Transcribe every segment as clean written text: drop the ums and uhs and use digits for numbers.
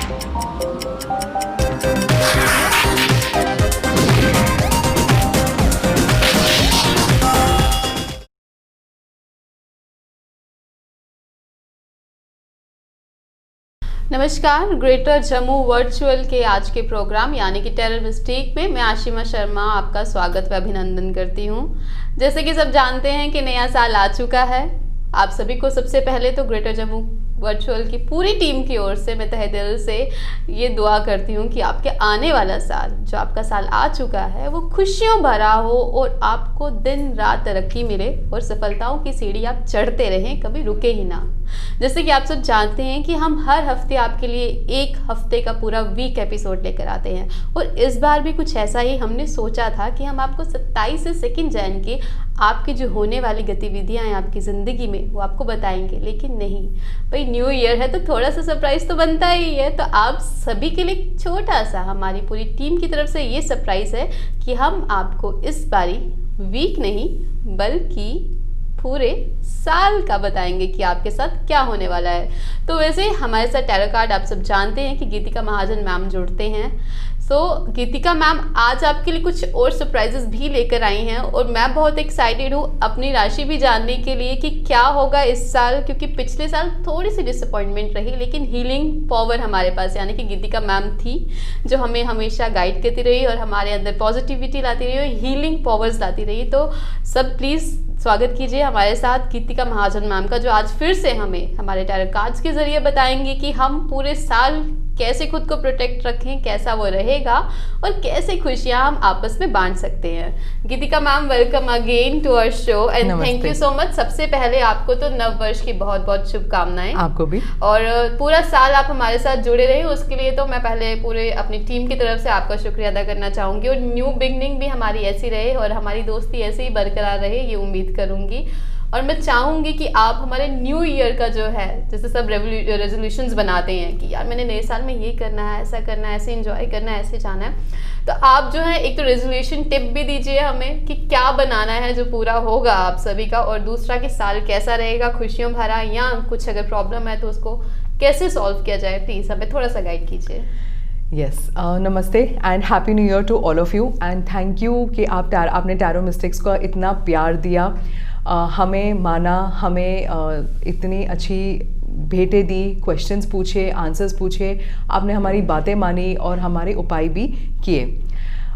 नमस्कार, greater Jammu virtual के आज के प्रोग्राम यानी कि टेरर मिस्टेक में मैं आशिमा शर्मा आपका स्वागत व अभिनंदन करती हूँ। जैसे कि सब जानते हैं कि नया साल आ चुका है। आप सभी को सबसे पहले तो ग्रेटर जम्मू वर्चुअल की पूरी टीम की ओर से मैं तहे दिल से ये दुआ करती हूँ कि आपके आने वाला साल, जो आपका साल आ चुका है, वो खुशियों भरा हो और आपको दिन रात तरक्की मिले और सफलताओं की सीढ़ी आप चढ़ते रहें, कभी रुके ही ना। जैसे कि आप सब जानते हैं कि हम हर हफ्ते आपके लिए एक हफ्ते का पूरा वीक एपिसोड लेकर आते हैं और इस बार भी कुछ ऐसा ही हमने सोचा था कि हम आपको 27 से 2 जैन के आपकी जो होने वाली गतिविधियां हैं आपकी ज़िंदगी में वो आपको बताएंगे, लेकिन नहीं भाई, न्यू ईयर है तो थोड़ा सा सरप्राइज़ तो बनता ही है। तो आप सभी के लिए छोटा सा हमारी पूरी टीम की तरफ से ये सरप्राइज़ है कि हम आपको इस बारी वीक नहीं बल्कि पूरे साल का बताएंगे कि आपके साथ क्या होने वाला है। तो वैसे हमारे साथ टैरो कार्ड आप सब जानते हैं कि गीतिका महाजन मैम जुड़ते हैं। सो गीतिका मैम आज आपके लिए कुछ और सरप्राइजेस भी लेकर आई हैं और मैं बहुत एक्साइटेड हूँ अपनी राशि भी जानने के लिए कि क्या होगा इस साल, क्योंकि पिछले साल थोड़ी सी डिसअपॉइंटमेंट रही, लेकिन हीलिंग पावर हमारे पास यानी कि गीतिका मैम थी जो हमें हमेशा गाइड करती रही और हमारे अंदर पॉजिटिविटी लाती रही और हीलिंग पावर्स लाती रही। तो सब प्लीज़ स्वागत कीजिए हमारे साथ गीतिका महाजन मैम का, जो आज फिर से हमें हमारे टैरो कार्ड्स के जरिए बताएंगे कि हम पूरे साल कैसे खुद को प्रोटेक्ट रखें, कैसा वो रहेगा और कैसे खुशियां हम आपस में बांट सकते हैं। Geetika ma'am, welcome again to our show and thank you so much. सबसे पहले आपको तो नव वर्ष की बहुत बहुत शुभकामनाएं। आपको भी। और पूरा साल आप हमारे साथ जुड़े रहे, उसके लिए तो मैं पहले पूरे अपनी टीम की तरफ से आपका शुक्रिया अदा करना चाहूँगी और न्यू बिगनिंग भी हमारी ऐसी रहे और हमारी दोस्ती ऐसे ही बरकरार रहे, ये उम्मीद करूँगी। और मैं चाहूँगी कि आप हमारे न्यू ईयर का जो है, जैसे सब रेजोल्यूशंस बनाते हैं कि यार मैंने नए साल में ये करना है, ऐसा करना है, ऐसे एंजॉय करना है, ऐसे जाना है, तो आप जो है एक तो रेजोल्यूशन टिप भी दीजिए हमें कि क्या बनाना है जो पूरा होगा आप सभी का, और दूसरा कि साल कैसा रहेगा, खुशियों भरा, या कुछ अगर प्रॉब्लम है तो उसको कैसे सॉल्व किया जाए। प्लीज़ हमें थोड़ा सा गाइड कीजिए। यस, नमस्ते and happy new year to all of you and thank you कि आपने टैरो मिस्टेक्स का इतना प्यार दिया, हमें माना, हमें इतनी अच्छी भेंटें दी, क्वेश्चंस पूछे, आंसर्स पूछे, आपने हमारी बातें मानी और हमारे उपाय भी किए।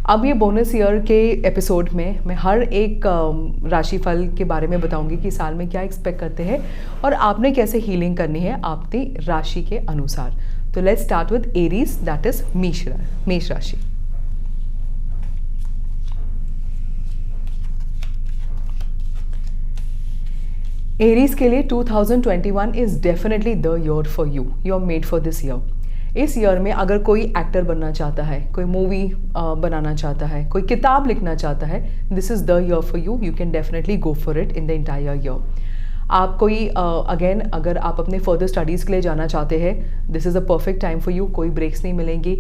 अब ये बोनस ईयर के एपिसोड में मैं हर एक राशिफल के बारे में बताऊंगी कि साल में क्या एक्सपेक्ट करते हैं और आपने कैसे हीलिंग करनी है अपनी राशि के अनुसार। तो let's start with Aries, that is मेष राशि। एरीज के लिए 2021 is definitely the year for you. You are made for this year. इस ईयर में अगर कोई एक्टर बनना चाहता है, कोई मूवी बनाना चाहता है, कोई किताब लिखना चाहता है, this is the year for you. You can definitely go for it in the entire year. आप कोई अगेन अगर आप अपने फर्दर स्टडीज़ के लिए जाना चाहते हैं, this is a perfect time for you. कोई ब्रेक्स नहीं मिलेंगी।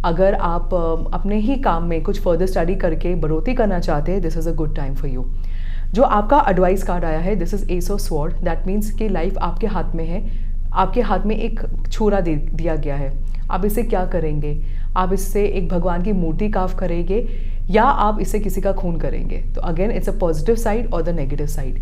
अगर आप अपने ही काम में कुछ फर्दर स्टडी करके बढ़ोतरी करना चाहते हैं, this is a good time for you. जो आपका एडवाइस कार्ड आया है, this is S of sword. That means कि लाइफ आपके हाथ में है, आपके हाथ में एक छुरा दिया गया है। आप इससे क्या करेंगे? आप इससे एक भगवान की मूर्ति काफ करेंगे या आप इससे किसी का खून करेंगे? तो again it's a positive side और द नेगेटिव साइड।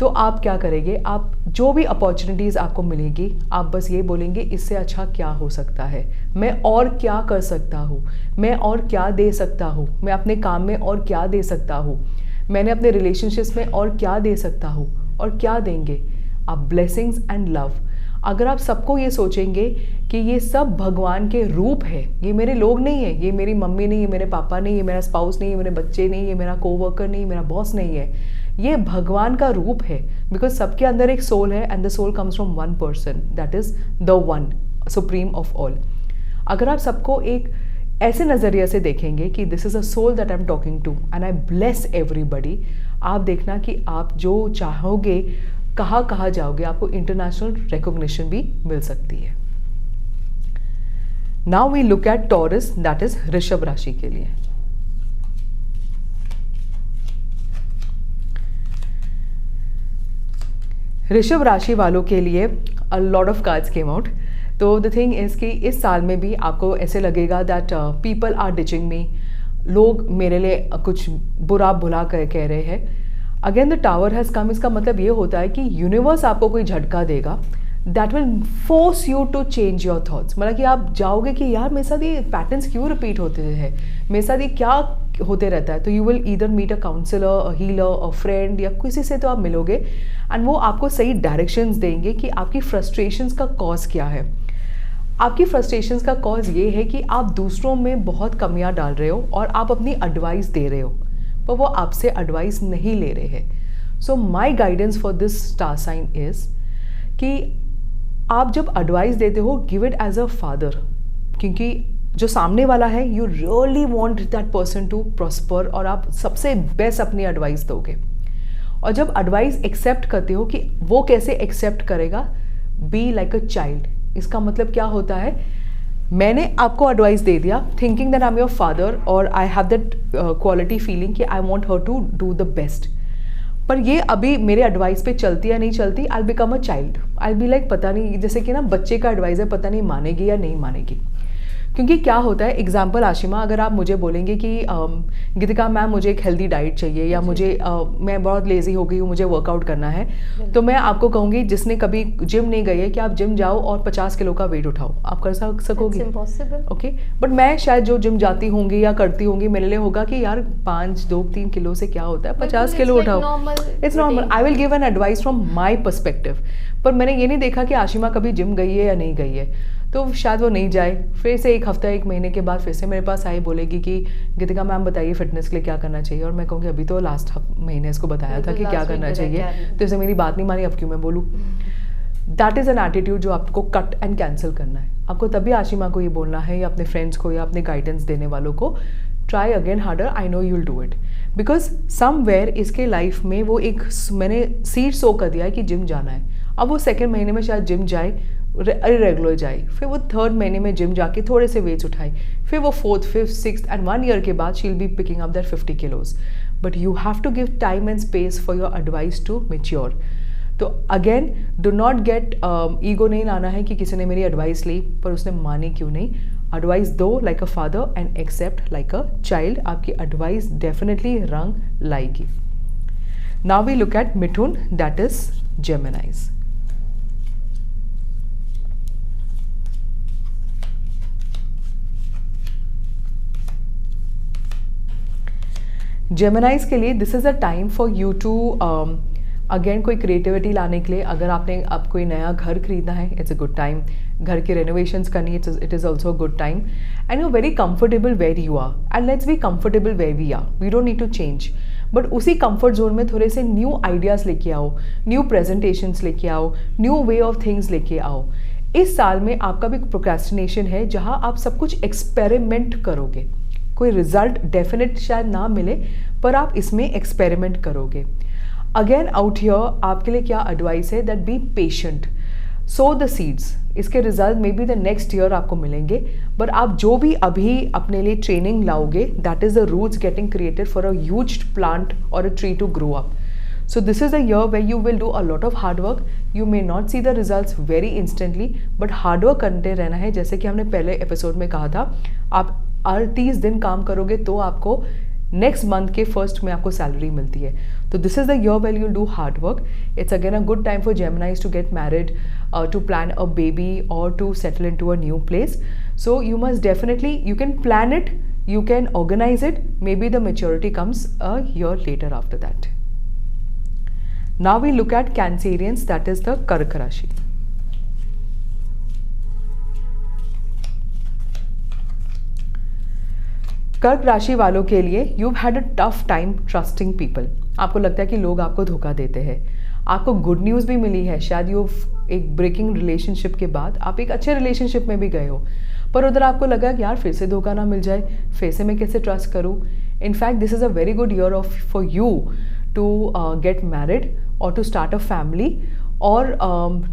तो आप क्या करेंगे? आप जो भी अपॉर्चुनिटीज़ आपको मिलेगी, आप बस ये बोलेंगे इससे अच्छा क्या हो सकता है, मैं और क्या कर सकता हूँ, मैं और क्या दे सकता हूँ, मैं अपने काम में और क्या दे सकता हूँ, मैंने अपने रिलेशनशिप्स में और क्या दे सकता हूँ, और क्या देंगे आप? Blessings and love. अगर आप सबको ये सोचेंगे कि ये सब भगवान के रूप है, ये मेरे लोग नहीं है, ये मेरी मम्मी नहीं, ये मेरे पापा नहीं, ये मेरा स्पाउस नहीं, ये मेरे बच्चे नहीं, ये मेरा कोवर्कर नहीं, मेरा बॉस नहीं है, ये भगवान का रूप है। बिकॉज सबके अंदर एक सोल है and the soul comes from one person, that is the one supreme of all. अगर आप सबको एक ऐसे नज़रिए से देखेंगे कि this is a soul that I am talking to and I bless everybody, आप देखना कि आप जो चाहोगे कहाँ कहाँ जाओगे, आपको इंटरनेशनल रिकॉग्निशन भी मिल सकती है। Now we look at Taurus, that is ऋषभ राशि के लिए। ऋषभ राशि वालों के लिए a lot of cards came out. तो द थिंग इज़ कि इस साल में भी आपको ऐसे लगेगा that people are ditching me, लोग मेरे लिए कुछ बुरा भुला कह रहे हैं. Again the tower has come, इसका मतलब ये होता है कि यूनिवर्स आपको कोई झटका देगा that will force you to change your thoughts. मतलब कि आप जाओगे कि यार मेरे साथ ये पैटर्न्स क्यों रिपीट होते हैं, मेरे साथ ये क्या होते रहता है. तो you will either meet a counsellor, a healer, a friend, या किसी से तो आप मिलोगे एंड वो आपको सही डायरेक्शंस देंगे कि आपकी फ्रस्ट्रेशंस का कॉज क्या है. आपकी फ्रस्ट्रेशंस का कॉज ये है कि आप दूसरों में बहुत कमियां डाल रहे हो और आप अपनी एडवाइस दे रहे हो, पर वो आपसे एडवाइस नहीं ले रहे हैं. So my guidance for this star sign is कि आप जब एडवाइस देते हो, give it as a father, क्योंकि जो सामने वाला है you really want that person to prosper और आप सबसे बेस्ट अपनी एडवाइस दोगे. और जब एडवाइस एक्सेप्ट करते हो कि वो कैसे एक्सेप्ट करेगा, बी लाइक अ चाइल्ड. इसका मतलब क्या होता है, मैंने आपको एडवाइस दे दिया thinking that I am your father और I have that quality feeling कि I want her to do the best, पर ये अभी मेरे एडवाइस पे चलती या नहीं चलती, I become a child. I be like पता नहीं, जैसे कि ना बच्चे का एडवाइस है, पता नहीं मानेगी या नहीं मानेगी. क्योंकि क्या होता है, एग्जाम्पल आशिमा, अगर आप मुझे बोलेंगे कि गीतिका मैम मुझे एक हेल्दी डाइट चाहिए या मुझे मैं बहुत लेजी हो गई हूँ, मुझे वर्कआउट करना है, तो मैं आपको कहूँगी जिसने कभी जिम नहीं गई है कि आप जिम जाओ और 50 किलो का वेट उठाओ. आप कर सकोगे? ओके, बट मैं शायद जो जिम जाती होंगी या करती होंगी, मेरे लिए होगा कि यार 5-2-3 किलो से क्या होता है, 50 किलो उठाओ, it's normal. I will give an advice from my perspective. पर मैंने ये नहीं देखा कि आशिमा कभी जिम गई है या नहीं गई है, तो शायद वो नहीं जाए. फिर से एक हफ्ता 1 महीने के बाद फिर से मेरे पास आई, बोलेगी कि गीतिका मैम बताइए फिटनेस के लिए क्या करना चाहिए, और मैं कहूँगी अभी तो लास्ट महीने इसको बताया था कि क्या करना चाहिए, तो इसे मेरी बात नहीं मानी, अब क्यों मैं बोलूँ. दैट इज़ एन एटीट्यूड जो आपको कट एंड कैंसिल करना है. आपको तभी आशिमा को ये बोलना है या अपने फ्रेंड्स को या अपने गाइडेंस देने वालों को, try again harder, I know you will do it. Because somewhere इसके लाइफ में वो एक मैंने सीड सो कर दिया है कि जिम जाना है. अब वो 2nd महीने में शायद जिम जाए, इरेगुलर जाए, फिर वो 3rd महीने में जिम जाके थोड़े से वेट्स उठाए, फिर वो 4th, 5th, 6th and 1 year के बाद she will be picking up that 50 kilos. But you have to give time and space for your advice to mature. तो again do not get ego नहीं लाना है कि किसी ने मेरी एडवाइस ली पर उसने मानी क्यों नहीं. एडवाइस दो like a father and accept like a child. आपकी एडवाइस डेफिनेटली रंग लाएगी. नाउ वी लुक एट मिथुन, दैट इज जेमिनाइज. जेमिनाइज के लिए this is a time for you to again कोई क्रिएटिविटी लाने के लिए. अगर आपने अब कोई नया घर खरीदना है, इट्स अ गुड टाइम. घर की रेनोवेशंस करनी, it is also a good time. And you very comfortable where you are and let's be comfortable where we are. We don't need to change, but उसी comfort zone में थोड़े से new ideas लेके आओ, new presentations लेके आओ, new way of things लेके आओ. इस साल में आपका भी प्रोक्रेस्टिनेशन है जहाँ आप सब कुछ एक्सपेरिमेंट करोगे. कोई रिजल्ट डेफिनेट शायद ना मिले, पर आप इसमें एक्सपेरिमेंट करोगे. अगेन आउट हियर आपके लिए क्या एडवाइस है, that be patient, so the seeds. इसके result may be the next year आपको मिलेंगे, पर आप जो भी अभी अपने लिए ट्रेनिंग लाओगे, that is the roots getting created for a huge plant और a tree to grow up. So this is a year where you will do a lot of hard work. You may not see the results very instantly, but hard work करते रहना है. जैसे कि हमने पहले episode में कहा था, आप 38 दिन काम करोगे तो आपको नेक्स्ट मंथ के 1st में आपको सैलरी मिलती है. तो this is the year well you do hard work. It's again a good time for Geminis to get married, to plan a baby और to settle in to a new place. So you must definitely, you can plan it, you can organize it. Maybe the maturity comes a year later after that. Now we look at Cancerians, that is the Kark Rashi. कर्क राशि वालों के लिए you've had a tough time trusting people. आपको लगता है कि लोग आपको धोखा देते हैं. आपको गुड न्यूज़ भी मिली है, शायद यू एक ब्रेकिंग रिलेशनशिप के बाद आप एक अच्छे रिलेशनशिप में भी गए हो, पर उधर आपको लगा कि यार फिर से धोखा ना मिल जाए, फिर से मैं कैसे ट्रस्ट करूँ. In fact this is a very good year of for you to get married or to start a family or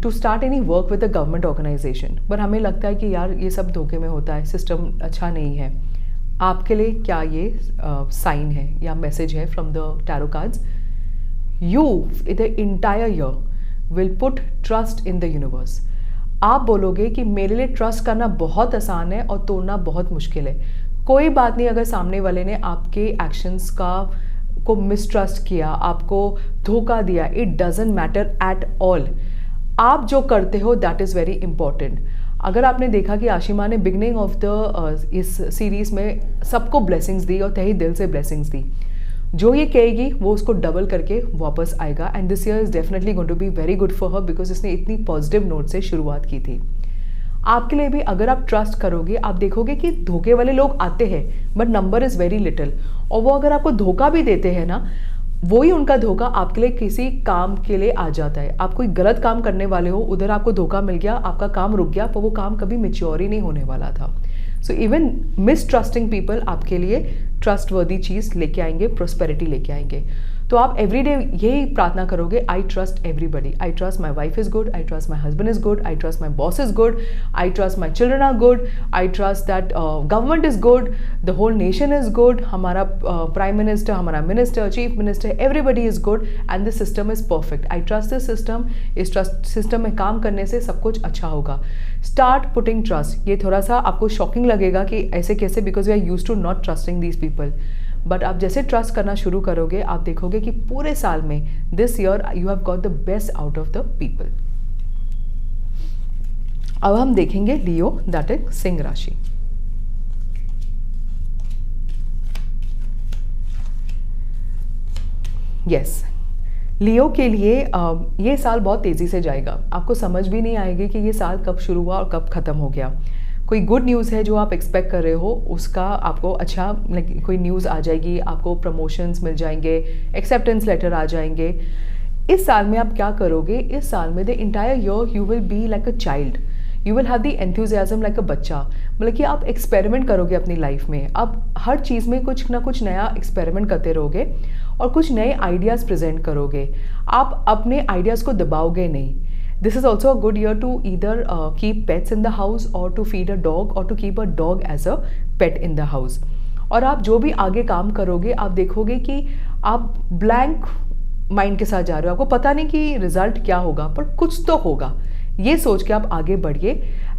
to start any work with a government organization. पर हमें लगता है कि यार ये सब धोखे में होता है, सिस्टम अच्छा नहीं है. आपके लिए क्या ये साइन है या मैसेज है from the tarot cards? You the entire year will put trust in the universe. आप बोलोगे कि मेरे लिए ट्रस्ट करना बहुत आसान है और तोड़ना बहुत मुश्किल है। कोई बात नहीं अगर सामने वाले ने आपके एक्शंस को मिसट्रस्ट किया, आपको धोखा दिया, it doesn't matter at all. आप जो करते हो दैट इज़ वेरी इंपॉर्टेंट। अगर आपने देखा कि आशिमा ने बिगनिंग ऑफ द इस सीरीज़ में सबको ब्लेसिंग्स दी और तहे दिल से ब्लेसिंग्स दी, जो ये कहेगी वो उसको डबल करके वापस आएगा। And this year is definitely going to be very good for her because इसने इतनी पॉजिटिव नोट से शुरुआत की थी। आपके लिए भी अगर आप ट्रस्ट करोगे, आप देखोगे कि धोखे वाले लोग आते हैं but number is very little, और वो अगर आपको धोखा भी देते हैं ना, वही उनका धोखा आपके लिए किसी काम के लिए आ जाता है। आप कोई गलत काम करने वाले हो, उधर आपको धोखा मिल गया, आपका काम रुक गया, पर वो काम कभी मैच्योर ही नहीं होने वाला था। सो इवन मिसट्रस्टिंग पीपल आपके लिए ट्रस्ट वर्दी चीज़ लेके आएंगे, प्रोस्पेरिटी लेके आएंगे। तो आप एवरीडे यही प्रार्थना करोगे, I trust everybody, I trust my wife is good, I trust my husband is good, I trust my boss is good, I trust my children are good, I trust that government is good, the whole nation is good, हमारा prime minister, हमारा minister, chief minister, everybody is good and this system is perfect. I trust this system, इस trust system में काम करने से सब कुछ अच्छा होगा। Start putting trust. ये थोड़ा सा आपको शॉकिंग लगेगा कि ऐसे कैसे, because we are use to not trusting these people, but आप जैसे ट्रस्ट करना शुरू करोगे आप देखोगे कि पूरे साल में this year you have got the best out of the people. अब हम देखेंगे लियो, दैट इज सिंह राशि। यस, लियो के लिए ये साल बहुत तेज़ी से जाएगा। आपको समझ भी नहीं आएगी कि ये साल कब शुरू हुआ और कब ख़त्म हो गया। कोई गुड न्यूज़ है जो आप एक्सपेक्ट कर रहे हो, उसका आपको अच्छा कोई न्यूज़ आ जाएगी, आपको प्रमोशंस मिल जाएंगे, एक्सेप्टेंस लेटर आ जाएंगे। इस साल में आप क्या करोगे, इस साल में the entire year you will be like a child, you will have the enthusiasm like अ बच्चा। मतलब कि आप एक्सपेरिमेंट करोगे अपनी लाइफ में, आप हर चीज़ में कुछ ना कुछ नया एक्सपेरिमेंट करते रहोगे और कुछ नए आइडियाज़ प्रेजेंट करोगे। आप अपने आइडियाज़ को दबाओगे नहीं। This is also a good year to either keep pets in the house or to feed a dog or to keep a dog as a pet in the house. और आप जो भी आगे काम करोगे आप देखोगे कि आप ब्लैंक माइंड के साथ जा रहे हो, आपको पता नहीं कि रिजल्ट क्या होगा पर कुछ तो होगा। ये सोच के आप आगे बढ़िए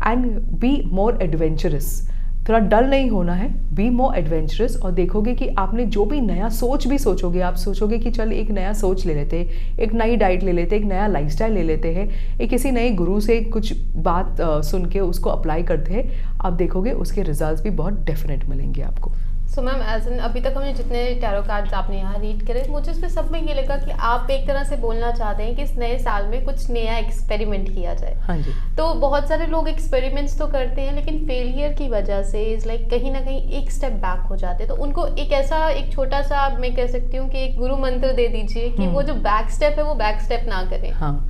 एंड बी मोर एडवेंचरस। थोड़ा डल नहीं होना है, बी मोर एडवेंचरस, और देखोगे कि आपने जो भी नया सोच भी सोचोगे, आप सोचोगे कि चल एक नया सोच ले लेते हैं, एक नई डाइट ले लेते हैं, एक नया लाइफस्टाइल ले लेते हैं, एक किसी नए गुरु से कुछ बात सुन के उसको अप्लाई करते हैं, आप देखोगे उसके रिजल्ट्स भी बहुत डेफिनेट मिलेंगे आपको। सो मैम एज एन अभी तक हमने जितने टैरो कार्ड्स आपने यहाँ रीड करे, मुझे उसमें सब में ये लगा कि आप एक तरह से बोलना चाहते हैं कि इस नए साल में कुछ नया एक्सपेरिमेंट किया जाए। हाँ जी। तो बहुत सारे लोग एक्सपेरिमेंट्स तो करते हैं लेकिन फेलियर की वजह से इज लाइक कहीं ना कहीं एक स्टेप बैक हो जाते हैं। तो उनको एक ऐसा एक छोटा सा मैं कह सकती हूँ कि एक गुरु मंत्र दे दीजिए कि वो जो बैक स्टेप है वो बैक स्टेप ना करें। हाँ,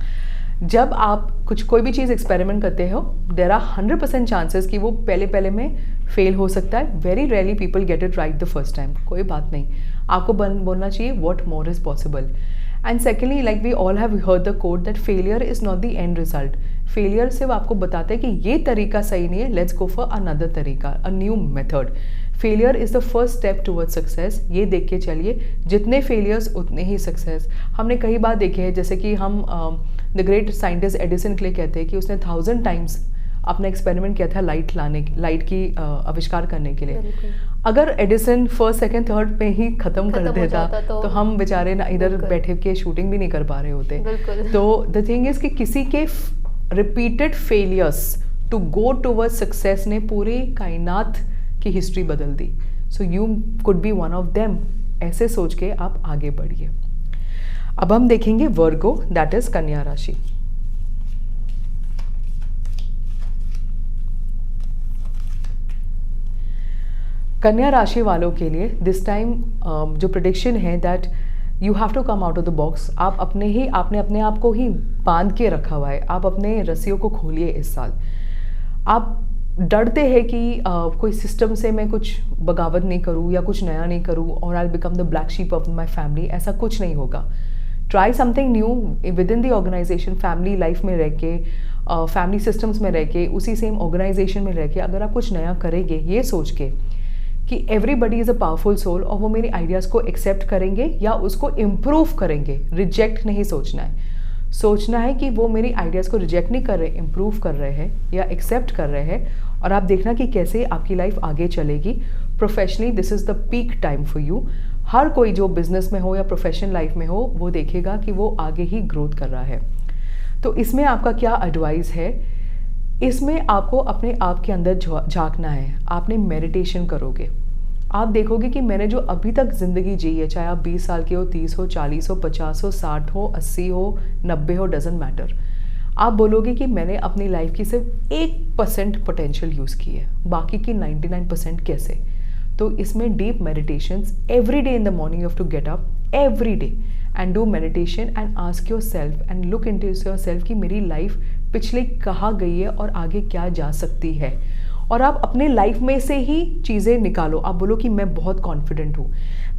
जब आप कोई भी चीज़ एक्सपेरिमेंट करते हो, देर आर 100% चांसेस कि वो पहले में फेल हो सकता है। Very rarely people get it right the first time. कोई बात नहीं, आपको बोलना चाहिए what more is possible. And secondly, like we all have heard the quote that failure is not the end result. Failure सिर्फ आपको बताता है कि ये तरीका सही नहीं है, लेट्स गो फॉर अनदर तरीका, a new method. Failure is the first step towards success. ये देख के चलिए, जितने फेलियर्स उतने ही सक्सेस। हमने कई बार देखे हैं, जैसे कि हम द ग्रेट साइंटिस्ट एडिसन के लिए कहते हैं कि उसने 1000 टाइम्स अपना एक्सपेरिमेंट किया था लाइट की आविष्कार करने के लिए। अगर एडिसन फर्स्ट सेकंड थर्ड पे ही खत्म कर देता तो हम बेचारे ना इधर बैठे के शूटिंग भी नहीं कर पा रहे होते। तो द थिंग इज कि किसी के repeated failures to go towards success ने पूरी कायनात की हिस्ट्री बदल दी। So you could be one of them. ऐसे सोच के आप आगे बढ़िए। अब हम देखेंगे वर्गो, दैट इज कन्या राशि। कन्या राशि वालों के लिए दिस टाइम जो प्रेडिक्शन है that you have to come out of the box. आप आपने अपने आप को ही बांध के रखा हुआ है। आप अपने रस्सियों को खोलिए इस साल। आप डरते हैं कि कोई सिस्टम से मैं कुछ बगावत नहीं करूँ या कुछ नया नहीं करूँ और I become the black sheep of my family. ऐसा कुछ नहीं होगा। Try something new within the organisation. Family life में रह के, फैमिली सिस्टम्स में रह के, उसी सेम ऑर्गेनाइजेशन में रह के अगर आप कुछ नया करेंगे ये सोच के कि everybody is a powerful soul और वो मेरे आइडियाज़ को एक्सेप्ट करेंगे या उसको इम्प्रूव करेंगे, रिजेक्ट नहीं सोचना है, सोचना है कि वो मेरी आइडियाज़ को रिजेक्ट नहीं कर रहे, इम्प्रूव कर रहे हैं या एक्सेप्ट कर रहे हैं, और आप देखना कि कैसे आपकी लाइफ आगे चलेगी। Professionally this is the peak time for you. हर कोई जो बिजनेस में हो या प्रोफेशनल लाइफ में हो, वो देखेगा कि वो आगे ही ग्रोथ कर रहा है। तो इसमें आपका क्या एडवाइस है? इसमें आपको अपने आप के अंदर झांकना है। आपने मेडिटेशन करोगे, आप देखोगे कि मैंने जो अभी तक ज़िंदगी जी है, चाहे आप 20 साल के हो, 30 हो, 40 हो, 50 हो, 60 हो, 80 हो, 90 हो, डजेंट मैटर। आप बोलोगे कि मैंने अपनी लाइफ की सिर्फ 1% पोटेंशियल यूज़ की है, बाकी की 99% कैसे? तो इसमें deep meditations every day in the morning you have to get up every day and do meditation and ask yourself and look into yourself कि मेरी लाइफ पिछले कहाँ गई है और आगे क्या जा सकती है। और आप अपने लाइफ में से ही चीज़ें निकालो। आप बोलो कि मैं बहुत कॉन्फिडेंट हूँ,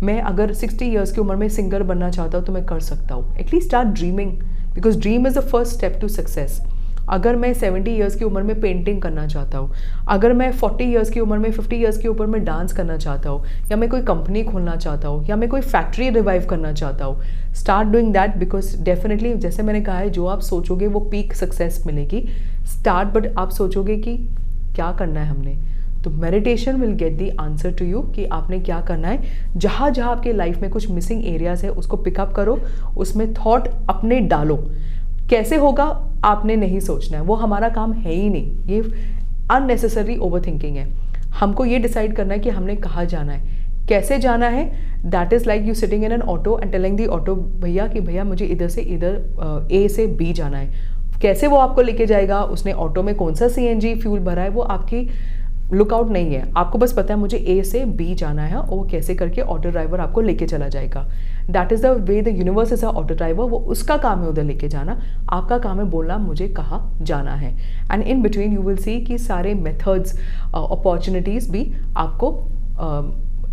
मैं अगर 60 ईयर्स की उम्र में सिंगर बनना चाहता हूँ तो मैं कर सकता हूँ। At least start dreaming, because dream is the first step to success. अगर मैं 70 ईयर्स की उम्र में पेंटिंग करना चाहता हूँ, अगर मैं 40 ईयर्स की उम्र में, 50 ईयर्स की उम्र में डांस करना चाहता हूँ, या मैं कोई कंपनी खोलना चाहता हूँ, या मैं कोई फैक्ट्री रिवाइव करना चाहता हूँ, start doing that, because definitely जैसे मैंने कहा है, जो आप सोचोगे वो पीक सक्सेस मिलेगी। स्टार्ट, बट आप सोचोगे कि क्या करना है हमने, तो meditation will get the answer to you कि आपने क्या करना है। जहाँ जहाँ आपके लाइफ में कुछ मिसिंग एरियाज है उसको पिकअप करो, उसमें थॉट अपने डालो। कैसे होगा आपने नहीं सोचना है, वो हमारा काम है ही नहीं। ये अननेसेसरी ओवरथिंकिंग है। हमको ये डिसाइड करना है कि हमने कहाँ जाना है, कैसे जाना है। That is like you sitting in an auto and telling the auto भैया कि भैया मुझे इधर से इधर ए से बी जाना है। कैसे वो आपको लेके जाएगा, उसने ऑटो में कौन सा CNG फ्यूल भरा है, वो आपकी लुकआउट नहीं है। आपको बस पता है मुझे ए से बी जाना है, और वो कैसे करके ऑटो ड्राइवर आपको लेके चला जाएगा। That is the way the universe is a auto driver. वो उसका काम है उधर लेके जाना, आपका काम है बोलना मुझे कहाँ जाना है। And in between you will see कि सारे मेथड्स, अपॉर्चुनिटीज़ भी आपको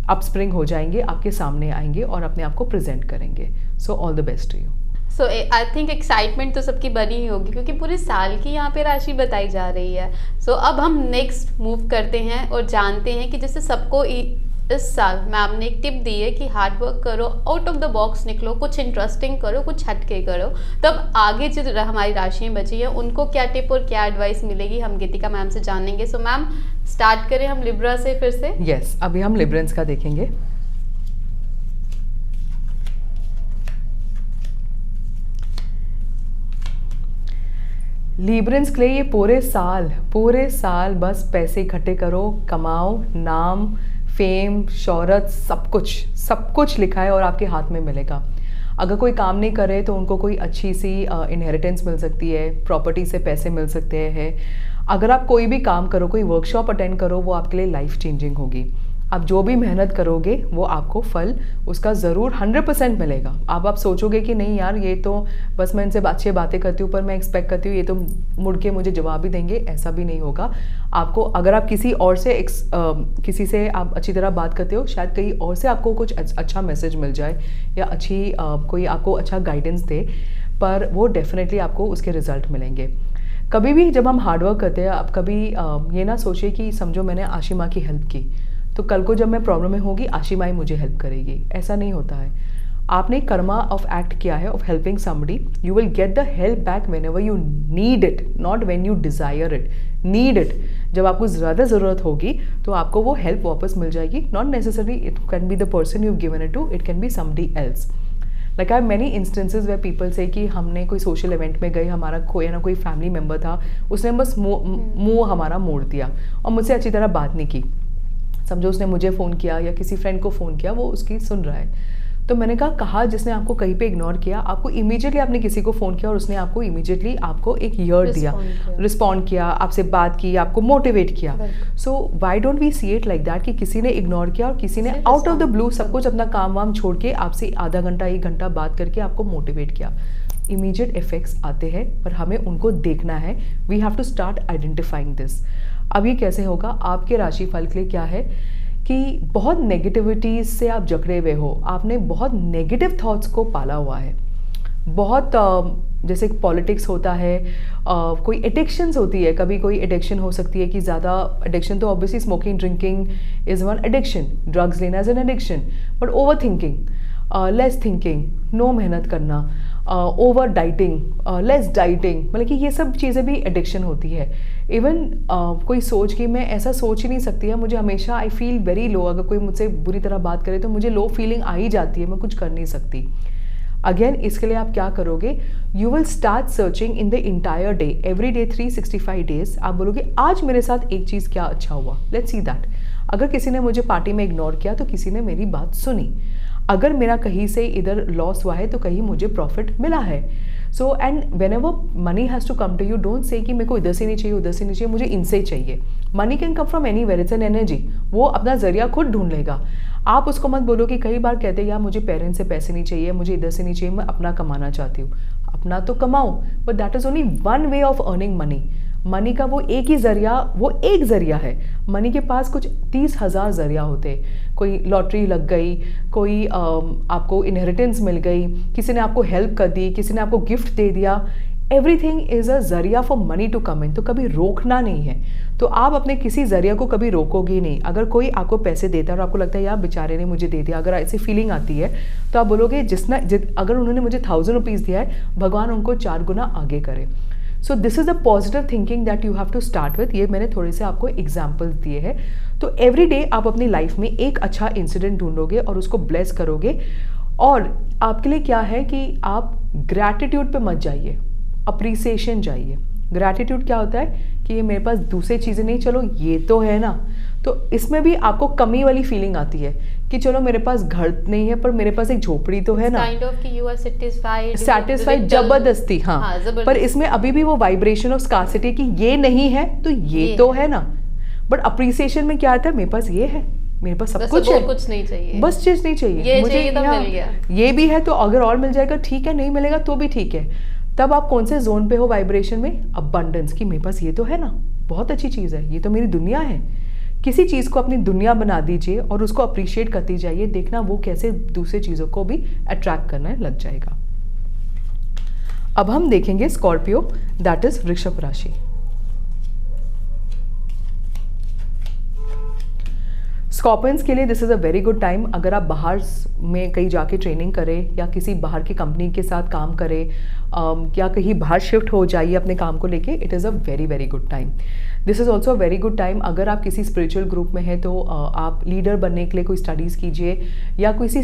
अपस्प्रिंग हो जाएंगे, आपके सामने आएंगे और अपने आप को प्रेजेंट करेंगे। So all the best to you. So I think excitement तो सबकी बनी ही होगी, क्योंकि पूरे साल की यहाँ पे राशि बताई जा रही है। सो अब हम नेक्स्ट मूव करते हैं और जानते हैं कि जैसे सबको इस साल मैम ने एक टिप दी है कि हार्ड वर्क करो, आउट ऑफ द बॉक्स निकलो, कुछ इंटरेस्टिंग करो, कुछ हटके करो। तब आगे जो हमारी राशियाँ बची हैं उनको क्या टिप और क्या एडवाइस मिलेगी, हम गीतिका मैम से जानेंगे। सो मैम स्टार्ट करें हम लिब्रा से फिर से। यस, अभी हम लिब्रेंस का देखेंगे। लिब्रेंस के लिए ये पूरे साल बस पैसे इकट्ठे करो, कमाओ, नाम, फेम, शोहरत, सब कुछ लिखा है और आपके हाथ में मिलेगा। अगर कोई काम नहीं करे तो उनको कोई अच्छी सी इनहेरिटेंस मिल सकती है, प्रॉपर्टी से पैसे मिल सकते हैं। अगर आप कोई भी काम करो, कोई वर्कशॉप अटेंड करो, वो आपके लिए लाइफ चेंजिंग होगी। आप जो भी मेहनत करोगे वो आपको फल उसका ज़रूर 100% मिलेगा। आप सोचोगे कि नहीं यार, ये तो बस मैं इनसे अच्छी बातें करती हूँ, पर मैं एक्सपेक्ट करती हूँ ये तो मुड़ के मुझे जवाब ही देंगे, ऐसा भी नहीं होगा। आपको अगर आप किसी और से किसी से आप अच्छी तरह बात करते हो, शायद कहीं और से आपको कुछ अच्छा मैसेज मिल जाए या कोई आपको अच्छा गाइडेंस दे, पर वो डेफिनेटली आपको उसके रिजल्ट मिलेंगे। कभी भी जब हम हार्डवर्क करते हैं, आप कभी ये ना सोचिए कि समझो मैंने आशिमा की हेल्प की तो कल को जब मैं प्रॉब्लम में होगी आशिमा ही मुझे हेल्प करेगी, ऐसा नहीं होता है। आपने कर्मा ऑफ एक्ट किया है of helping somebody, you will get the help back when ever you need it, not when you desire it. Need it, जब आपको ज़्यादा ज़रूरत होगी तो आपको वो हेल्प वापस मिल जाएगी। Not necessary it can be the person you given it to, it can be somebody else. Like I have many instances where people say कि हमने कोई सोशल इवेंट में गए, हमारा कोई ना कोई फैमिली मेम्बर था, उसने बस मुंह हमारा मोड़ दिया और मुझसे अच्छी तरह बात नहीं की। समझो उसने मुझे फ़ोन किया या किसी फ्रेंड को फ़ोन किया, वो उसकी सुन रहा है। तो मैंने कहा जिसने आपको कहीं पे इग्नोर किया, आपको इमीडिएटली आपने किसी को फ़ोन किया और उसने आपको इमीडिएटली आपको एक ईयर दिया, रिस्पॉन्ड किया, आपसे बात की, आपको मोटिवेट किया। So why don't we see it like that कि किसी ने इग्नोर किया और किसी ने आउट ऑफ द ब्लू सब कुछ अपना काम वाम छोड़ के आपसे आधा घंटा 1 घंटा बात करके आपको मोटिवेट किया। इमीडिएट इफेक्ट्स आते हैं, पर हमें उनको देखना है। We have to start identifying this. अब ये कैसे होगा? आपके राशि फल के लिए क्या है कि बहुत नेगेटिविटीज से आप जकड़े हुए हो, आपने बहुत नेगेटिव थॉट्स को पाला हुआ है। बहुत जैसे पॉलिटिक्स होता है, कोई एडिक्शंस होती है, कभी कोई एडिक्शन हो सकती है कि ज़्यादा एडिक्शन तो obviously smoking drinking is one addiction, drugs लेना is an addiction, but over thinking less thinking, no मेहनत करना, ओवर डाइटिंग, लेस डाइटिंग, मतलब कि ये सब चीज़ें भी एडिक्शन होती है। इवन कोई सोच कि मैं ऐसा सोच ही नहीं सकती है, मुझे हमेशा आई फील वेरी लो, अगर कोई मुझसे बुरी तरह बात करे तो मुझे लो फीलिंग आ ही जाती है, मैं कुछ कर नहीं सकती। अगेन इसके लिए आप क्या करोगे, you will start searching in the entire day, every day 365 days. आप बोलोगे आज मेरे साथ एक चीज़ क्या अच्छा हुआ, लेट्स सी दैट। अगर किसी ने मुझे पार्टी में इग्नोर किया तो किसी ने मेरी बात सुनी, अगर मेरा कहीं से इधर लॉस हुआ है तो कहीं मुझे प्रॉफिट मिला है। So and whenever money has to come to you, don't say कि मेरे को इधर से नहीं चाहिए, उधर से नहीं चाहिए, मुझे इनसे ही चाहिए। Money can come from anywhere, it's an energy, वो अपना जरिया खुद ढूंढ लेगा। आप उसको मत बोलो कि कई बार कहते हैं यार मुझे पेरेंट्स से पैसे नहीं चाहिए, मुझे इधर से नहीं चाहिए, मैं अपना कमाना चाहती हूँ। अपना तो कमाओ, but that is only one way of earning money. Money का वो एक ही जरिया, वो एक जरिया है। मनी के पास कुछ 30,000 जरिया होते हैं। कोई लॉटरी लग गई, कोई आपको इनहेरिटेंस मिल गई, किसी ने आपको हेल्प कर दी, किसी ने आपको गिफ्ट दे दिया। एवरीथिंग इज़ अ जरिया फॉर मनी टू कम इन, तो कभी रोकना नहीं है। तो आप अपने किसी जरिया को कभी रोकोगे नहीं। अगर कोई आपको पैसे देता है और आपको लगता है यार बेचारे ने मुझे दे दिया, अगर ऐसी फीलिंग आती है तो आप बोलोगे अगर उन्होंने मुझे 1000 रुपीज़ दिया है, भगवान उनको 4 गुना आगे करे। So this is a positive thinking that you have to start with. ये मैंने थोड़े से आपको एग्जाम्पल्स दिए हैं। तो एवरी डे आप अपनी लाइफ में एक अच्छा इंसिडेंट ढूंढोगे और उसको ब्लेस करोगे। और आपके लिए क्या है कि आप ग्रैटिट्यूड पे मत जाइए, अप्रिसिएशन चाहिए। ग्रैटिट्यूड क्या होता है कि ये मेरे पास दूसरी चीज़ें नहीं, चलो ये तो है ना। तो इसमें भी आपको कमी वाली फीलिंग आती है कि चलो मेरे पास घर नहीं है पर मेरे पास एक झोपड़ी तो है ना, काइंड ऑफ कि यू आर सेटिस्फाइड जबरदस्ती। हाँ, पर इसमें अभी भी वो वाइब्रेशन ऑफ स्कार्सिटी कि ये नहीं है तो ये तो है ना। बट अप्रिसिएशन में क्या आता है, मेरे पास ये है, मेरे पास सब कुछ है, कुछ नहीं चाहिए, बस चीज नहीं चाहिए, ये मुझे चाहिए तो मिल गया। ये भी है तो अगर और मिल जाएगा ठीक है, नहीं मिलेगा तो भी ठीक है। तब आप कौन से जोन पे हो वाइब्रेशन में, अबंडेंस की मेरे पास ये तो है ना, बहुत अच्छी चीज़ है, ये तो मेरी दुनिया है। किसी चीज़ को अपनी दुनिया बना दीजिए और उसको अप्रिशिएट करती जाइए, देखना वो कैसे दूसरी चीज़ों को भी अट्रैक्ट करने लग जाएगा। अब हम देखेंगे स्कॉर्पियो, दैट इज वृषभ राशि। स्कॉर्पियंस के लिए this is a very good time. अगर आप बाहर में कहीं जाके ट्रेनिंग करें या किसी बाहर की कंपनी के साथ काम करें या कहीं बाहर शिफ्ट हो जाइए अपने काम को लेके, it is a very very good time. This is also a very good time अगर आप किसी स्पिरिचुअल ग्रुप में हैं तो आप लीडर बनने के लिए कोई स्टडीज़ कीजिए या किसी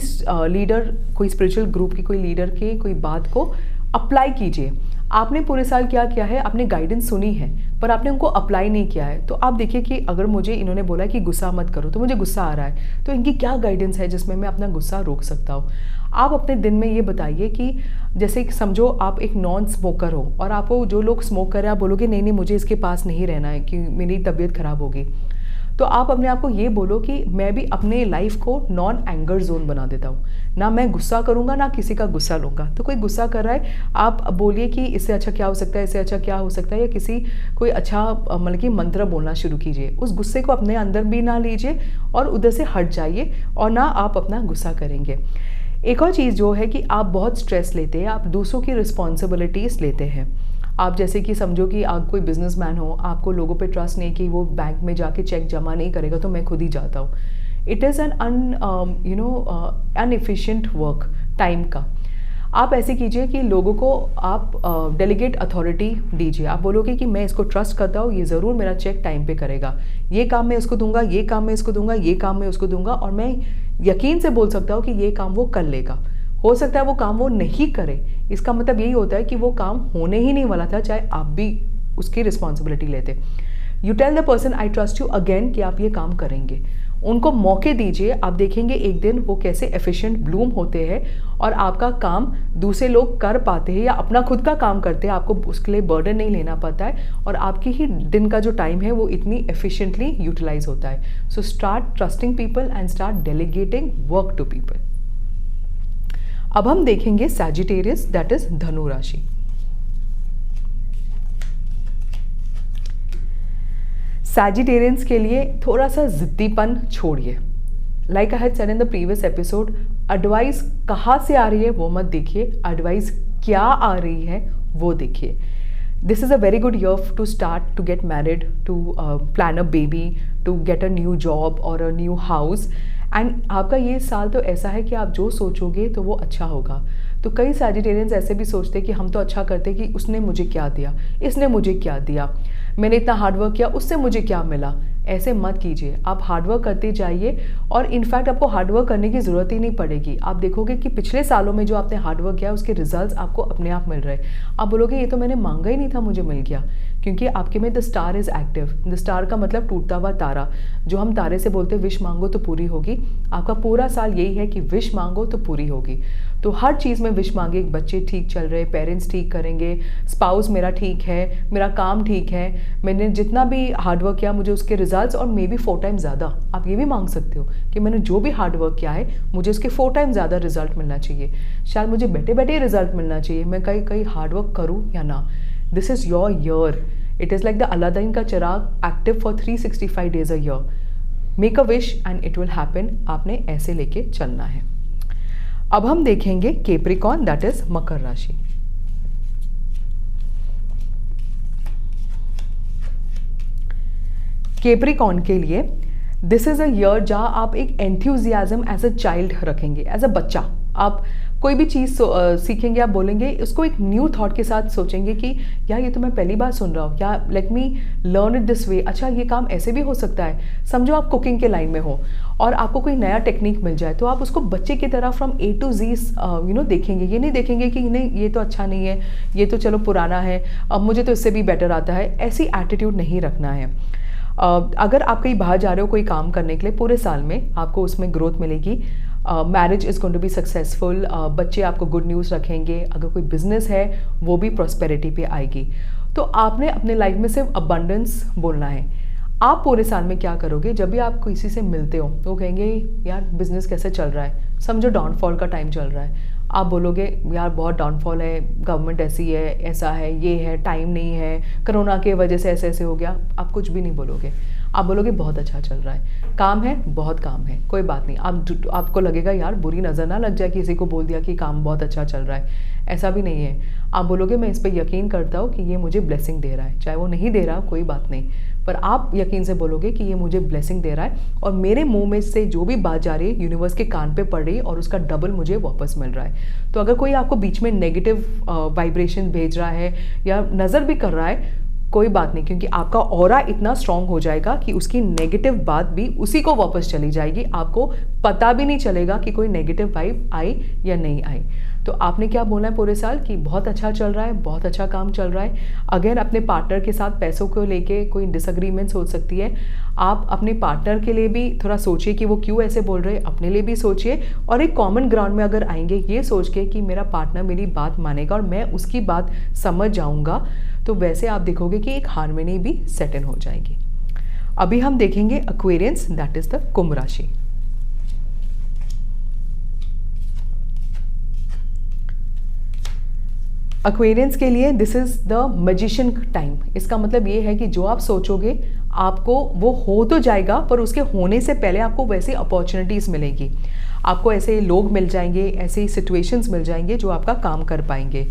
लीडर, कोई स्पिरिचुअल ग्रुप की कोई लीडर के कोई बात को अप्लाई कीजिए। आपने पूरे साल क्या किया है, आपने गाइडेंस सुनी है पर आपने उनको अप्लाई नहीं किया है। तो आप देखिए कि अगर मुझे इन्होंने बोला कि गुस्सा मत करो तो मुझे गुस्सा आ रहा है, तो इनकी क्या गाइडेंस है जिसमें मैं अपना गुस्सा रोक सकता हूँ। आप अपने दिन में ये बताइए कि जैसे समझो आप एक नॉन स्मोकर हो और आपको जो लोग स्मोक कर रहे हैं आप बोलोगे नहीं नहीं मुझे इसके पास नहीं रहना है कि मेरी तबीयत खराब होगी। तो आप अपने आप को ये बोलो कि मैं भी अपने लाइफ को नॉन एंगर जोन बना देता हूँ, ना मैं गुस्सा करूँगा ना किसी का गुस्सा लूँगा। तो कोई गुस्सा कर रहा है आप बोलिए कि इससे अच्छा क्या हो सकता है, इससे अच्छा क्या हो सकता है, या किसी कोई अच्छा मतलब कि मंत्र बोलना शुरू कीजिए। उस गुस्से को अपने अंदर भी ना लीजिए और उधर से हट जाइए और ना आप अपना गुस्सा करेंगे। एक और चीज़ जो है कि आप बहुत स्ट्रेस लेते हैं, आप दूसरों की रिस्पॉन्सिबिलिटीज़ लेते हैं। आप जैसे कि समझो कि आप कोई बिजनेसमैन हो, आपको लोगों पे ट्रस्ट नहीं कि वो बैंक में जाके चेक जमा नहीं करेगा तो मैं खुद ही जाता हूँ। It is an inefficient work time का। आप ऐसे कीजिए कि लोगों को आप डेलीगेट अथॉरिटी दीजिए। आप बोलोगे कि मैं इसको ट्रस्ट करता हूँ, ये ज़रूर मेरा चेक टाइम पे करेगा, ये काम मैं इसको दूंगा, ये काम मैं इसको दूंगा, ये काम मैं उसको दूंगा, और मैं यकीन से बोल सकता हूँ कि ये काम वो कर लेगा। हो सकता है वो काम वो नहीं करे, इसका मतलब यही होता है कि वो काम होने ही नहीं वाला था, चाहे आप भी उसकी रिस्पॉन्सिबिलिटी लेते। You tell the person I trust you again कि आप ये काम करेंगे। उनको मौके दीजिए, आप देखेंगे एक दिन वो कैसे एफिशिएंट ब्लूम होते हैं और आपका काम दूसरे लोग कर पाते हैं या अपना खुद का काम करते हैं, आपको उसके लिए बर्डन नहीं लेना पड़ता है और आपकी ही दिन का जो टाइम है वो इतनी एफिशिएंटली यूटिलाइज होता है। So start trusting people and start delegating work to people. अब हम देखेंगे सैजिटेरियस, दैट इज धनु राशि। सैजिटेरियंस के लिए थोड़ा सा जिद्दीपन छोड़िए। Like I had said in the previous episode, advice कहाँ से आ रही है वो मत देखिए, एडवाइस क्या आ रही है वो देखिए। This is a very good year to start to get married, to plan a baby, to get a new job or a new house, and आपका ये साल तो ऐसा है कि आप जो सोचोगे तो वो अच्छा होगा। तो कई सैजिटेरियंस ऐसे भी सोचते हैं कि हम तो अच्छा करते कि उसने मुझे क्या दिया, इसने मुझे क्या दिया, मैंने इतना हार्डवर्क किया, उससे मुझे क्या मिला। ऐसे मत कीजिए, आप हार्डवर्क करते जाइए और इनफैक्ट आपको हार्डवर्क करने की ज़रूरत ही नहीं पड़ेगी। आप देखोगे कि पिछले सालों में जो आपने हार्डवर्क किया उसके रिजल्ट्स आपको अपने आप मिल रहे। आप बोलोगे ये तो मैंने मांगा ही नहीं था, मुझे मिल गया, क्योंकि आपके में the star is active. The star का मतलब टूटता हुआ तारा, जो हम तारे से बोलते हैं विश मांगो तो पूरी होगी। आपका पूरा साल यही है कि विश मांगो तो पूरी होगी। तो हर चीज़ में विश मांगे, बच्चे ठीक चल रहे, पेरेंट्स ठीक करेंगे, स्पाउस मेरा ठीक है, मेरा काम ठीक है, मैंने जितना भी हार्डवर्क किया मुझे उसके रिजल्ट्स और मे बी 4 टाइम ज़्यादा। आप ये भी मांग सकते हो कि मैंने जो भी हार्डवर्क किया है मुझे उसके 4 टाइम ज़्यादा रिजल्ट मिलना चाहिए। शायद मुझे बैठे बैठे रिजल्ट मिलना चाहिए, मैं कहीं कहीं हार्डवर्क करूँ या ना। This is your year. It is like the Aladdin का चिराग, active for 365 days a year. Make a wish and it will happen. आपने ऐसे लेके चलना है। अब हम देखेंगे कैप्रिकॉर्न, दैट इज मकर राशि। कैप्रिकॉर्न के लिए दिस इज अ ईयर जहां आप एक एंथ्यूजियाज्म एज अ चाइल्ड रखेंगे, एज अ बच्चा। आप कोई भी चीज़ सीखेंगे, आप बोलेंगे उसको एक न्यू थॉट के साथ सोचेंगे कि यार ये तो मैं पहली बार सुन रहा हूँ, या let me learn it this way. अच्छा ये काम ऐसे भी हो सकता है। समझो आप कुकिंग के लाइन में हो और आपको कोई नया टेक्निक मिल जाए तो आप उसको बच्चे की तरह फ्रॉम A to Z देखेंगे। ये नहीं देखेंगे कि नहीं ये तो अच्छा नहीं है, ये तो चलो पुराना है, अब मुझे तो इससे भी बेटर आता है। ऐसी एटीट्यूड नहीं रखना है। अगर आप कहीं बाहर जा रहे हो कोई काम करने के लिए, पूरे साल में आपको उसमें ग्रोथ मिलेगी। Marriage is going to be successful. बच्चे आपको गुड न्यूज़ रखेंगे। अगर कोई बिजनेस है वो भी प्रॉस्पेरिटी पे आएगी। तो आपने अपने लाइफ में सिर्फ अबंडेंस बोलना है। आप पूरे साल में क्या करोगे, जब भी आप किसी से मिलते हो तो कहेंगे यार बिजनेस कैसे चल रहा है, समझो डाउनफॉल का टाइम चल रहा है। आप बोलोगे यार बहुत डाउनफॉल है, गवर्नमेंट ऐसी है, ऐसा है, ये है, टाइम नहीं है, कोरोना के वजह से ऐसे ऐसे हो गया। आप कुछ भी नहीं बोलोगे, आप बोलोगे बहुत अच्छा चल रहा है, काम है, बहुत काम है, कोई बात नहीं। आपको लगेगा यार बुरी नज़र ना लग जाए किसी को बोल दिया कि काम बहुत अच्छा चल रहा है, ऐसा भी नहीं है। आप बोलोगे मैं इस पर यकीन करता हूँ कि ये मुझे ब्लेसिंग दे रहा है, चाहे वो नहीं दे रहा कोई बात नहीं, पर आप यकीन से बोलोगे कि ये मुझे ब्लेसिंग दे रहा है और मेरे मुंह में से जो भी बात जा रही है यूनिवर्स के कान पे पड़ रही है और उसका डबल मुझे वापस मिल रहा है। तो अगर कोई आपको बीच में नेगेटिव वाइब्रेशन भेज रहा है या नज़र भी कर रहा है, कोई बात नहीं, क्योंकि आपका ऑरा इतना स्ट्रांग हो जाएगा कि उसकी नेगेटिव बात भी उसी को वापस चली जाएगी। आपको पता भी नहीं चलेगा कि कोई नेगेटिव वाइब आई या नहीं आई। तो आपने क्या बोलना है पूरे साल कि बहुत अच्छा चल रहा है, बहुत अच्छा काम चल रहा है। अगेन अपने पार्टनर के साथ पैसों को लेके कोई डिसएग्रीमेंट्स हो सकती है, आप अपने पार्टनर के लिए भी थोड़ा सोचिए कि वो क्यों ऐसे बोल रहे हैं, अपने लिए भी सोचिए और एक कॉमन ग्राउंड में अगर आएंगे ये सोच के कि मेरा पार्टनर मेरी बात मानेगा और मैं उसकी बात समझ जाऊंगा, तो वैसे आप देखोगे कि एक हार्मनी भी सेट इन हो जाएगी। अभी हम देखेंगे एक्वेरियंस, दैट इज द कुंभ राशि। एक्वेरियंस के लिए this is the magician time. इसका मतलब ये है कि जो आप सोचोगे आपको वो हो तो जाएगा, पर उसके होने से पहले आपको वैसे अपॉर्चुनिटीज़ मिलेगी, आपको ऐसे लोग मिल जाएंगे, ऐसे सिचुएशंस मिल जाएंगे जो आपका काम कर पाएंगे।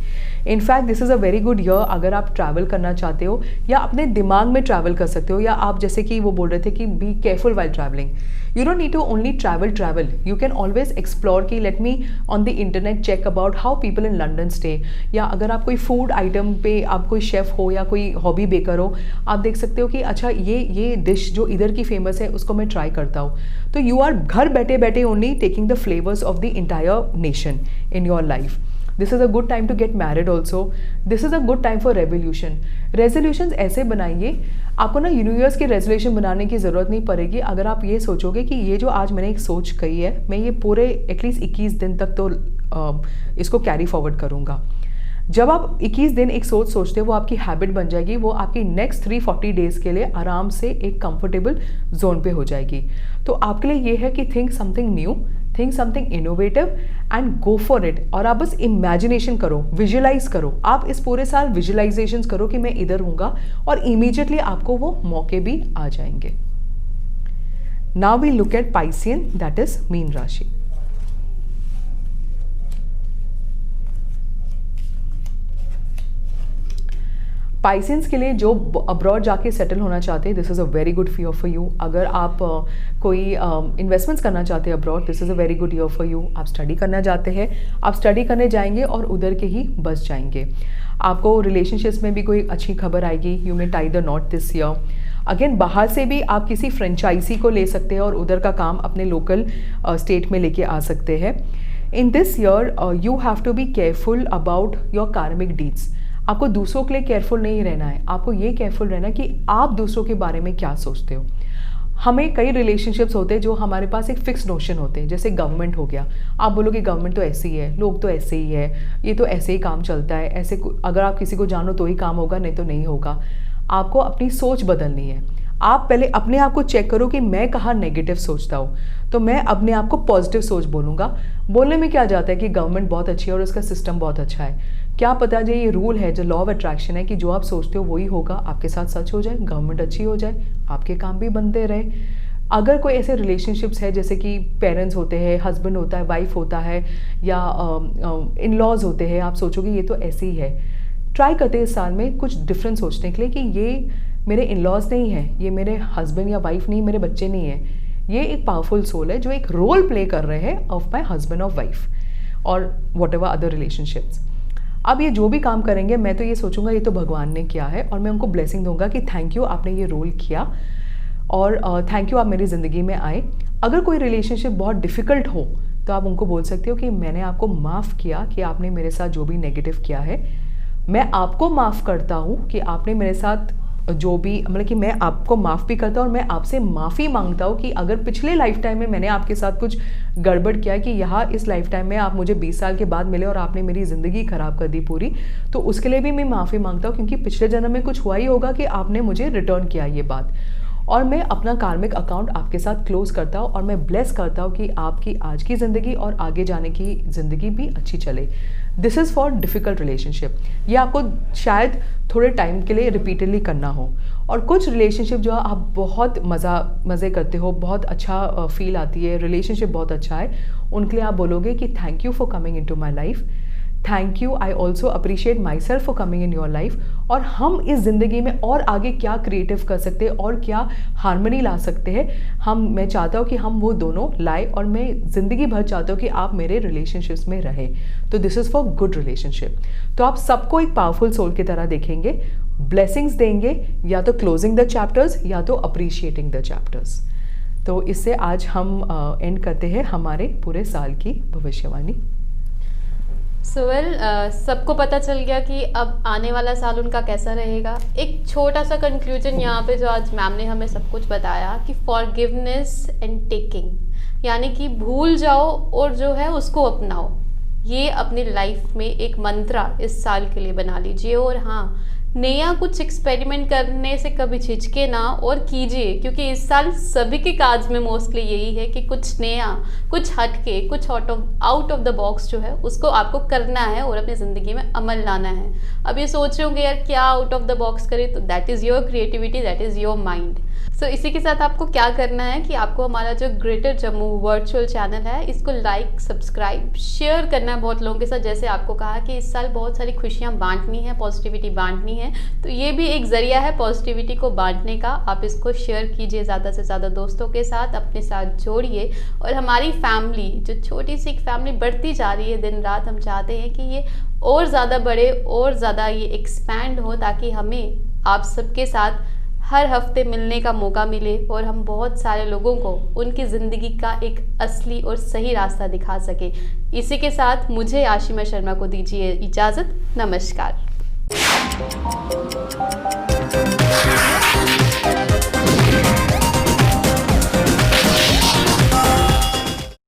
In fact this is a very good year अगर आप ट्रैवल करना चाहते हो या अपने दिमाग में ट्रैवल कर सकते हो, या आप जैसे कि वो बोल रहे थे कि be careful while travelling. You don't need to only travel, you can always explore कि let me on the internet check about how people in London stay, या अगर आप कोई फूड आइटम पे आप कोई शेफ़ हो या कोई हॉबी बेकर हो, आप देख सकते हो कि अच्छा ये डिश जो इधर की फेमस है उसको मैं ट्राई करता हूँ। तो यू आर घर बैठे बैठे only taking the flavours of the entire nation in your life. This is a good time to get married also. This is a good time for revolution. Resolutions ऐसे बनाइए, आपको ना न्यू ईयर्स की resolution बनाने की ज़रूरत नहीं पड़ेगी। अगर आप ये सोचोगे कि ये जो आज मैंने एक सोच कही है, मैं ये पूरे एटलीस्ट 21 दिन तक तो इसको कैरी फॉरवर्ड करूँगा। जब आप 21 दिन एक सोच सोचते हो वो आपकी हैबिट बन जाएगी, वो आपकी नेक्स्ट 340 डेज के लिए आराम से एक कंफर्टेबल जोन पे हो जाएगी। तो आपके लिए ये है कि think something new, think something innovative and go for it. और आप बस इमेजिनेशन करो, विजुअलाइज करो। आप इस पूरे साल विजुअलाइजेशन करो कि मैं इधर हूँगा और इमीडिएटली आपको वो मौके भी आ जाएंगे। Now we look at Piscean, that is मीन राशि। स्पाइसेंस के लिए जो अब्रॉड जाके सेटल होना चाहते हैं, this is a very good year for you. अगर आप कोई इन्वेस्टमेंट्स करना चाहते हैं abroad, this is a very good year for you. आप स्टडी करना चाहते हैं, आप स्टडी करने जाएंगे और उधर के ही बस जाएंगे। आपको रिलेशनशिप्स में भी कोई अच्छी खबर आएगी, you may tie the not this year. Again बाहर से भी आप किसी फ्रेंचाइजी को ले सकते हैं और उधर का काम अपने लोकल स्टेट में लेके आ सकते हैं। In this year you have to be careful about your karmic deeds. आपको दूसरों के लिए केयरफुल नहीं रहना है, आपको ये केयरफुल रहना है कि आप दूसरों के बारे में क्या सोचते हो। हमें कई रिलेशनशिप्स होते हैं जो हमारे पास एक फिक्स नोशन होते हैं, जैसे गवर्नमेंट हो गया। आप बोलोगे गवर्नमेंट तो ऐसी ही है, लोग तो ऐसे ही है, ये तो ऐसे ही काम चलता है, ऐसे अगर आप किसी को जानो तो ही काम होगा, नहीं तो नहीं होगा। आपको अपनी सोच बदलनी है। आप पहले अपने आप को चेक करो कि मैं कहाँ नेगेटिव सोचता हूँ, तो मैं अपने आप को पॉजिटिव सोच बोलूँगा। बोलने में क्या जाता है कि गवर्नमेंट बहुत अच्छी है और उसका सिस्टम बहुत अच्छा है। क्या पता जो ये रूल है, जो लॉ ऑफ अट्रैक्शन है, कि जो आप सोचते हो वही होगा, आपके साथ सच हो जाए, गवर्नमेंट अच्छी हो जाए, आपके काम भी बनते रहे। अगर कोई ऐसे रिलेशनशिप्स है जैसे कि पेरेंट्स होते हैं, हस्बैंड होता है, वाइफ होता है, या इन लॉज होते हैं, आप सोचोगे ये तो ऐसे ही है। ट्राई करते हैं इस साल में कुछ डिफरेंट सोचने के लिए कि ये मेरे इन लॉज नहीं है, ये मेरे हस्बैंड या वाइफ नहीं, मेरे बच्चे नहीं है, ये एक पावरफुल सोल है जो एक रोल प्ले कर रहे हैं ऑफ माई हस्बैंड और वाइफ और वॉट एवर अदर रिलेशनशिप्स। अब ये जो भी काम करेंगे, मैं तो ये सोचूंगा ये तो भगवान ने किया है, और मैं उनको ब्लेसिंग दूंगा कि थैंक यू, आपने ये रोल किया, और थैंक यू, आप मेरी ज़िंदगी में आए। अगर कोई रिलेशनशिप बहुत डिफ़िकल्ट हो तो आप उनको बोल सकते हो कि मैंने आपको माफ़ किया कि आपने मेरे साथ जो भी नेगेटिव किया है, मैं आपको माफ़ करता हूँ कि आपने मेरे साथ जो भी, मतलब कि मैं आपको माफ़ भी करता हूँ और मैं आपसे माफ़ी मांगता हूँ कि अगर पिछले लाइफ टाइम में मैंने आपके साथ कुछ गड़बड़ किया कि यहाँ इस लाइफ टाइम में आप मुझे 20 साल के बाद मिले और आपने मेरी ज़िंदगी ख़राब कर दी पूरी, तो उसके लिए भी मैं माफ़ी मांगता हूँ, क्योंकि पिछले जन्म में कुछ हुआ ही होगा कि आपने मुझे रिटर्न किया ये बात। और मैं अपना कार्मिक अकाउंट आपके साथ क्लोज करता हूँ और मैं ब्लेस करता हूँ कि आपकी आज की ज़िंदगी और आगे जाने की ज़िंदगी भी अच्छी चले। This is for difficult relationship. ये आपको शायद थोड़े टाइम के लिए रिपीटेडली करना हो। और कुछ रिलेशनशिप जो आप बहुत मज़े करते हो, बहुत अच्छा फील आती है, रिलेशनशिप बहुत अच्छा है, उनके लिए आप बोलोगे कि thank you for coming into my life, thank you, I also appreciate my self for coming in your life. और हम इस ज़िंदगी में और आगे क्या क्रिएटिव कर सकते हैं और क्या हार्मनी ला सकते हैं, मैं चाहता हूँ कि हम वो दोनों लाए, और मैं ज़िंदगी भर चाहता हूँ कि आप मेरे रिलेशनशिप्स में रहे। तो this is for good relationship. तो आप सबको एक पावरफुल सोल की तरह देखेंगे, ब्लेसिंग्स देंगे, या तो क्लोजिंग द चैप्टर्स या तो अप्रिशिएटिंग द चैप्टर्स। तो इससे आज हम एंड करते हैं हमारे पूरे साल की भविष्यवाणी। सबको पता चल गया कि अब आने वाला साल उनका कैसा रहेगा। एक छोटा सा कंक्लूजन यहाँ पे जो आज मैम ने हमें सब कुछ बताया कि फॉरगिवनेस एंड टेकिंग, यानी कि भूल जाओ और जो है उसको अपनाओ। ये अपनी लाइफ में एक मंत्रा इस साल के लिए बना लीजिए। और हाँ, नया कुछ एक्सपेरिमेंट करने से कभी झिझके ना और कीजिए, क्योंकि इस साल सभी के काज में मोस्टली यही है कि कुछ नया, कुछ हटके, कुछ आउट ऑफ द बॉक्स जो है उसको आपको करना है और अपनी ज़िंदगी में अमल लाना है। अब ये सोच रहे होंगे यार क्या आउट ऑफ द बॉक्स करें, तो that is your creativity, that is your mind. So इसी के साथ आपको क्या करना है कि आपको हमारा जो ग्रेटर जम्मू वर्चुअल चैनल है इसको लाइक, सब्सक्राइब, शेयर करना है बहुत लोगों के साथ। जैसे आपको कहा कि इस साल बहुत सारी खुशियाँ बांटनी है, पॉजिटिविटी बांटनी है, तो ये भी एक ज़रिया है पॉजिटिविटी को बांटने का। आप इसको शेयर कीजिए ज़्यादा से ज़्यादा दोस्तों के साथ, अपने साथ जोड़िए। और हमारी फैमिली जो छोटी सी एक फैमिली बढ़ती जा रही है दिन रात, हम चाहते हैं कि ये और ज़्यादा बढ़े और ज़्यादा ये एक्सपैंड हो, ताकि हमें आप सबके साथ हर हफ्ते मिलने का मौका मिले और हम बहुत सारे लोगों को उनकी ज़िंदगी का एक असली और सही रास्ता दिखा सके। इसी के साथ मुझे आशिमा शर्मा को दीजिए इजाज़त। नमस्कार।